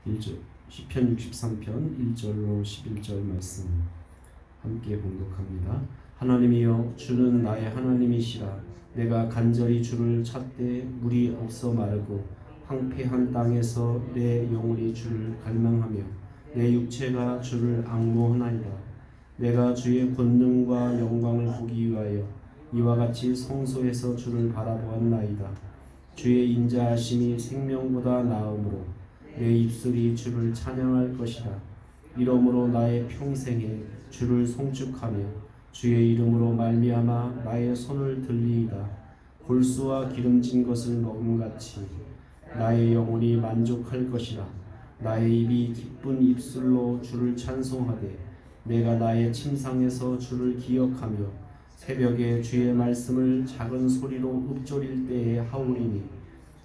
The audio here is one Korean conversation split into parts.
1절 시편 63편 1절로 11절 말씀 함께 봉독합니다. 하나님이여 주는 나의 하나님이시라. 내가 간절히 주를 찾되 물이 없어 마르고 황폐한 땅에서 내 영혼이 주를 갈망하며 내 육체가 주를 앙모하나이다. 내가 주의 권능과 영광을 보기 위하여 이와 같이 성소에서 주를 바라보았나이다. 주의 인자하심이 생명보다 나으므로 내 입술이 주를 찬양할 것이라. 이러므로 나의 평생에 주를 송축하며 주의 이름으로 말미암아 나의 손을 들리이다. 골수와 기름진 것을 먹음같이 나의 영혼이 만족할 것이라. 나의 입이 기쁜 입술로 주를 찬송하되 내가 나의 침상에서 주를 기억하며 새벽에 주의 말씀을 작은 소리로 읊조릴 때에 하오리니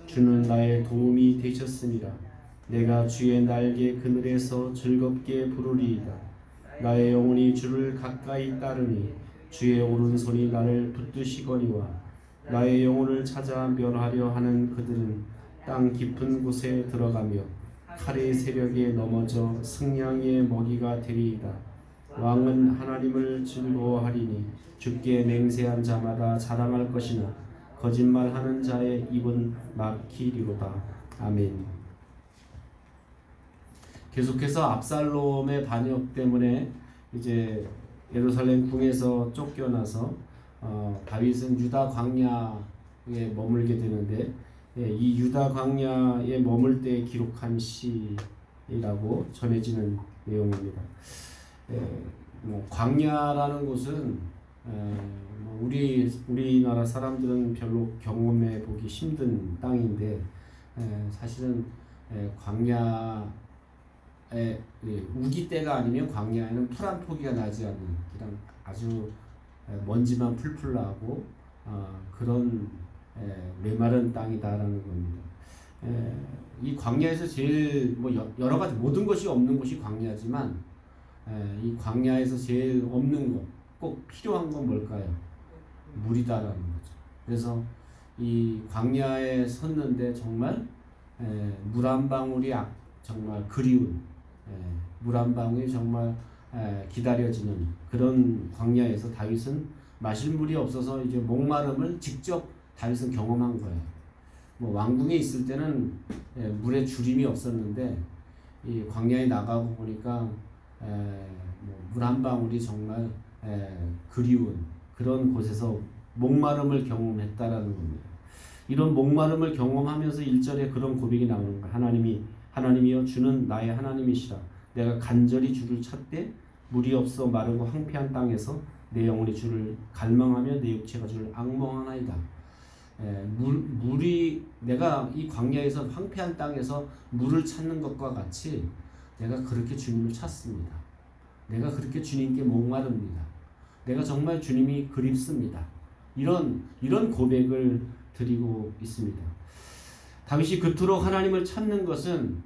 주는 나의 도움이 되셨음이라. 내가 주의 날개 그늘에서 즐겁게 부르리이다. 나의 영혼이 주를 가까이 따르니 주의 오른손이 나를 붙드시거니와 나의 영혼을 찾아 멸하려 하는 그들은 땅 깊은 곳에 들어가며 칼의 세력에 넘어져 승냥이의 먹이가 되리이다. 왕은 하나님을 즐거워하리니 주께 맹세한 자마다 자랑할 것이나 거짓말하는 자의 입은 막히리로다. 아멘. 계속해서 압살롬의 반역 때문에 이제 예루살렘 궁에서 쫓겨나서 다윗은 유다 광야에 머물게 되는데, 이 유다 광야에 머물 때 기록한 시라고 전해지는 내용입니다. 광야라는 곳은 우리나라 사람들은 별로 경험해 보기 힘든 땅인데, 사실은 광야 우기 때가 아니면 광야에는 풀 한 포기가 나지 않는 그냥 아주 먼지만 풀풀 나고 그런 메마른 땅이다라는 겁니다. 이 광야에서 제일 여러 가지 모든 것이 없는 곳이 광야지만, 이 광야에서 제일 없는 것, 꼭 필요한 건 뭘까요? 물이다라는 거죠. 그래서 이 광야에 섰는데 정말 물 한 방울이 정말 그리운, 물 한 방울이 정말 기다려지는 그런 광야에서 다윗은 마실 물이 없어서 이제 목마름을 직접 다윗은 경험한 거예요. 왕궁에 있을 때는 물에 주림이 없었는데 이 광야에 나가고 보니까 물 한 방울이 정말 그리운 그런 곳에서 목마름을 경험했다라는 겁니다. 이런 목마름을 경험하면서 1절에 그런 고백이 나오는 거예요. 하나님이여 주는 나의 하나님이시라. 내가 간절히 주를 찾되 물이 없어 마르고 황폐한 땅에서 내 영혼이 주를 갈망하며 내 육체가 주를 앙망하나이다. 내가 이 광야에서 황폐한 땅에서 물을 찾는 것과 같이 내가 그렇게 주님을 찾습니다. 내가 그렇게 주님께 목마릅니다. 내가 정말 주님이 그립습니다. 이런 고백을 드리고 있습니다. 다윗이 그토록 하나님을 찾는 것은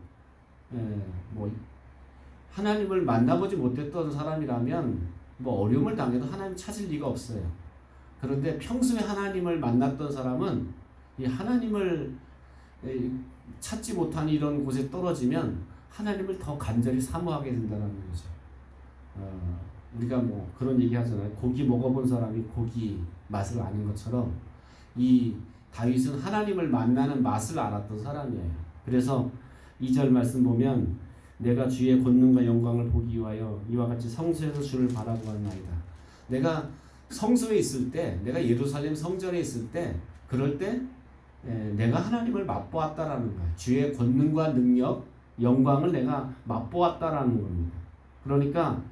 하나님을 만나보지 못했던 사람이라면 어려움을 당해도 하나님 찾을 리가 없어요. 그런데 평소에 하나님을 만났던 사람은 이 하나님을 찾지 못한 이런 곳에 떨어지면 하나님을 더 간절히 사모하게 된다는 거죠. 우리가 그런 얘기 하잖아요. 고기 먹어본 사람이 고기 맛을 아는 것처럼 이 다윗은 하나님을 만나는 맛을 알았던 사람이에요. 그래서 2절 말씀 보면 내가 주의 권능과 영광을 보기 위하여 이와 같이 성소에서 주를 바라보았나이다. 내가 성소에 있을 때, 내가 예루살렘 성전에 있을 때, 그럴 때 내가 하나님을 맛보았다라는 거예요. 주의 권능과 능력, 영광을 내가 맛보았다라는 겁니다. 그러니까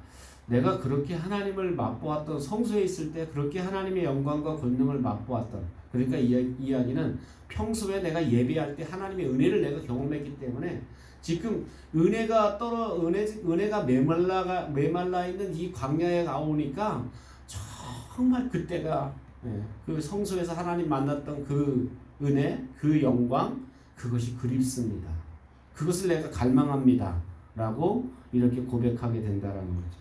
내가 그렇게 하나님을 맛보았던, 성소에 있을 때 그렇게 하나님의 영광과 권능을 맛보았던, 그러니까 이 이야기는 평소에 내가 예배할 때 하나님의 은혜를 내가 경험했기 때문에 지금 은혜가 메말라 있는 이 광야에 나오니까 정말 그때가 그 성소에서 하나님 만났던 그 은혜, 그 영광, 그것이 그립습니다. 그것을 내가 갈망합니다. 라고 이렇게 고백하게 된다라는 거죠.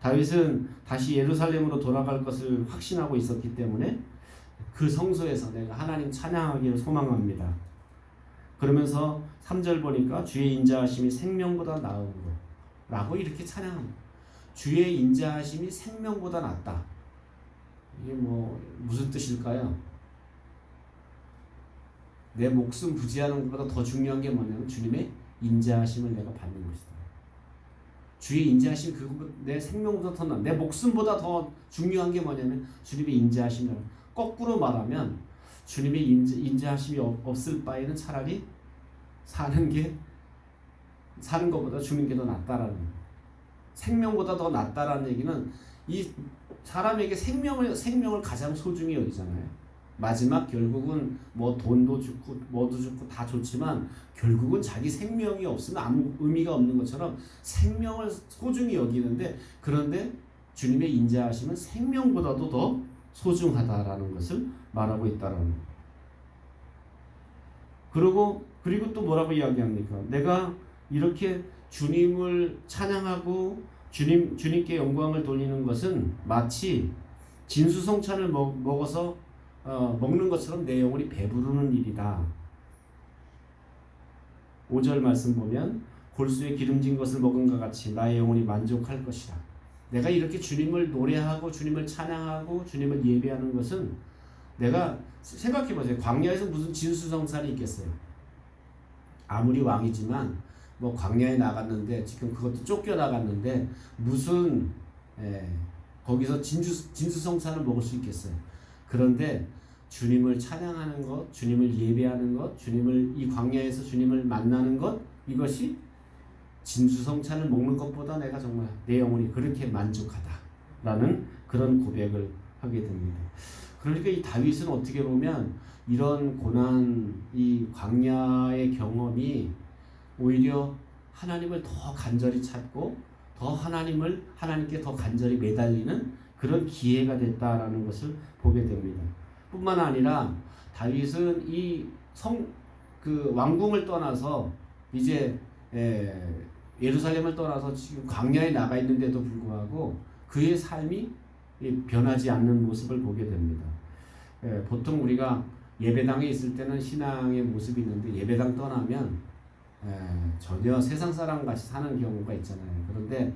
다윗은 다시 예루살렘으로 돌아갈 것을 확신하고 있었기 때문에 그 성소에서 내가 하나님 찬양하기를 소망합니다. 그러면서 3절 보니까 주의 인자하심이 생명보다 나음으로 라고 이렇게 찬양합니다. 주의 인자하심이 생명보다 낫다. 이게 뭐 무슨 뜻일까요? 내 목숨 부지하는 것보다 더 중요한 게 뭐냐면 주님의 인자하심을 내가 받는 것이다. 주의 인자하심 내 생명보다 더 나, 내 목숨보다 더 중요한 게 뭐냐면 주님의 인자하심을. 거꾸로 말하면 주님의 인자하심이 없을 바에는 차라리 사는 것보다 죽는 게 더 낫다라는, 생명보다 더 낫다라는 얘기는 이 사람에게 생명을 가장 소중히 여기잖아요. 마지막 결국은 뭐 돈도 좋고 뭐도 좋고 다 좋지만 결국은 자기 생명이 없으면 아무 의미가 없는 것처럼 생명을 소중히 여기는데, 그런데 주님의 인자하심은 생명보다도 더 소중하다라는 것을 말하고 있다라는 거예요. 그리고 또 뭐라고 이야기합니까? 내가 이렇게 주님을 찬양하고 주님께 영광을 돌리는 것은 마치 진수성찬을 먹어서 먹는 것처럼 내 영혼이 배부르는 일이다. 5절 말씀 보면 골수에 기름진 것을 먹은 것 같이 나의 영혼이 만족할 것이다. 내가 이렇게 주님을 노래하고 주님을 찬양하고 주님을 예배하는 것은, 내가 생각해 보세요. 광야에서 무슨 진수성찬이 있겠어요? 아무리 왕이지만 뭐 광야에 나갔는데, 지금 그것도 쫓겨나갔는데 무슨 거기서 진수성찬을 먹을 수 있겠어요? 그런데 주님을 찬양하는 것, 주님을 예배하는 것, 이 광야에서 주님을 만나는 것, 이것이 진수성찬을 먹는 것보다 내가 정말 내 영혼이 그렇게 만족하다라는 그런 고백을 하게 됩니다. 그러니까 이 다윗은 어떻게 보면 이런 고난, 이 광야의 경험이 오히려 하나님을 더 간절히 찾고 더 하나님께 더 간절히 매달리는 그런 기회가 됐다라는 것을 보게 됩니다. 뿐만 아니라 다윗은 그 왕궁을 떠나서 이제 예루살렘을 떠나서 지금 광야에 나가 있는데도 불구하고 그의 삶이 변하지 않는 모습을 보게 됩니다. 보통 우리가 예배당에 있을 때는 신앙의 모습이 있는데 예배당 떠나면 전혀 세상 사람 같이 사는 경우가 있잖아요. 그런데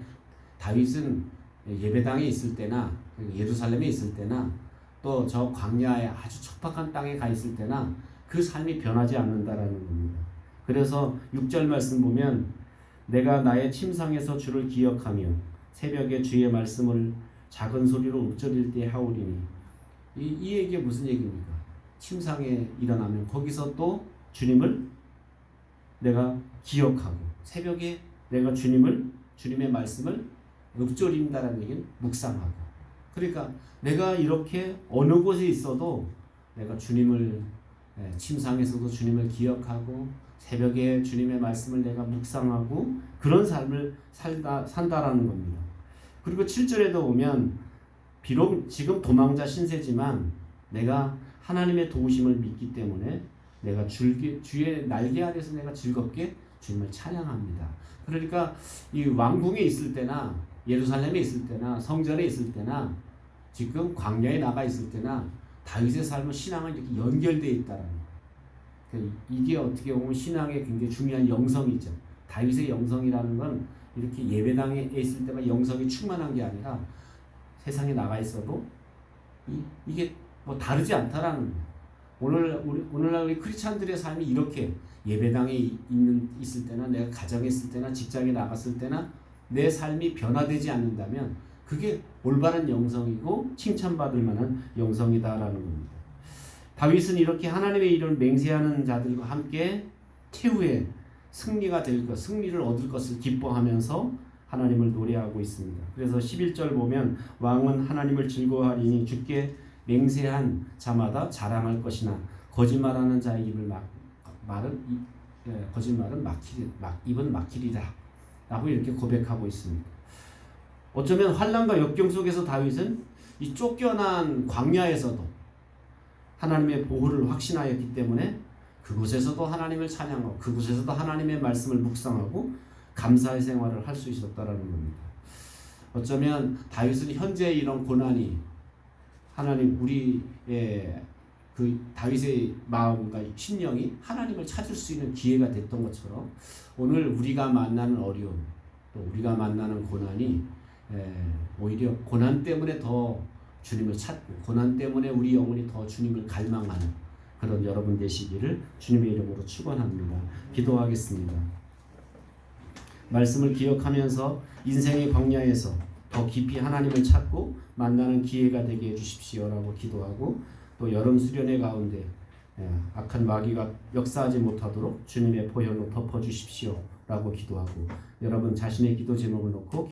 다윗은 예배당에 있을 때나 예루살렘에 있을 때나 또 저 광야에 아주 척박한 땅에 가 있을 때나 그 삶이 변하지 않는다라는 겁니다. 그래서 6절 말씀 보면 내가 나의 침상에서 주를 기억하며 새벽에 주의 말씀을 작은 소리로 읊조릴 때 하오리니, 이 얘기가 무슨 얘기입니까? 침상에 일어나면 거기서 또 주님을 내가 기억하고 새벽에 내가 주님의 말씀을 읊조린다라는 얘기는 묵상하고, 그러니까 내가 이렇게 어느 곳에 있어도 내가 침상에서도 주님을 기억하고 새벽에 주님의 말씀을 내가 묵상하고 그런 삶을 산다라는 겁니다. 그리고 7절에도 보면 비록 지금 도망자 신세지만 내가 하나님의 도우심을 믿기 때문에 내가 주의 날개 아래서 내가 즐겁게 주님을 찬양합니다. 그러니까 이 왕궁에 있을 때나 예루살렘에 있을 때나 성전에 있을 때나 지금 광야에 나가 있을 때나 다윗의 삶은 신앙은 이렇게 연결되어 있다라는 거예요. 이게 어떻게 보면 신앙의 굉장히 중요한 영성이죠. 다윗의 영성이라는 건 이렇게 예배당에 있을 때만 영성이 충만한 게 아니라 세상에 나가 있어도 이게 뭐 다르지 않다라는 거예요. 오늘날 우리 크리스찬들의 삶이 이렇게 예배당에 있을 때나 내가 가정에 있을 때나 직장에 나갔을 때나 내 삶이 변화되지 않는다면 그게 올바른 영성이고 칭찬받을 만한 영성이다라는 겁니다. 다윗은 이렇게 하나님의 이름을 맹세하는 자들과 함께 최후의 승리가 될 것, 승리를 얻을 것을 기뻐하면서 하나님을 노래하고 있습니다. 그래서 11절 보면 왕은 하나님을 즐거워하리니 주께 맹세한 자마다 자랑할 것이나 거짓말하는 자의 거짓말은 입은 막히리라 라고 이렇게 고백하고 있습니다. 어쩌면 환난과 역경 속에서 다윗은 이 쫓겨난 광야에서도 하나님의 보호를 확신하였기 때문에 그곳에서도 하나님을 찬양하고 그곳에서도 하나님의 말씀을 묵상하고 감사의 생활을 할 수 있었다라는 겁니다. 어쩌면 다윗은 현재 이런 고난이 하나님 우리의 그 다윗의 마음과 심령이 하나님을 찾을 수 있는 기회가 됐던 것처럼 오늘 우리가 만나는 어려움 또 우리가 만나는 고난이 오히려 고난 때문에 더 주님을 찾고 고난 때문에 우리 영혼이 더 주님을 갈망하는 그런 여러분 되시기를 주님의 이름으로 축원합니다. 기도하겠습니다. 말씀을 기억하면서 인생의 광야에서 더 깊이 하나님을 찾고 만나는 기회가 되게 해주십시오라고 기도하고 또 여름 수련회 가운데 악한 마귀가 역사하지 못하도록 주님의 보혈로 덮어주십시오라고 기도하고 여러분 자신의 기도 제목을 놓고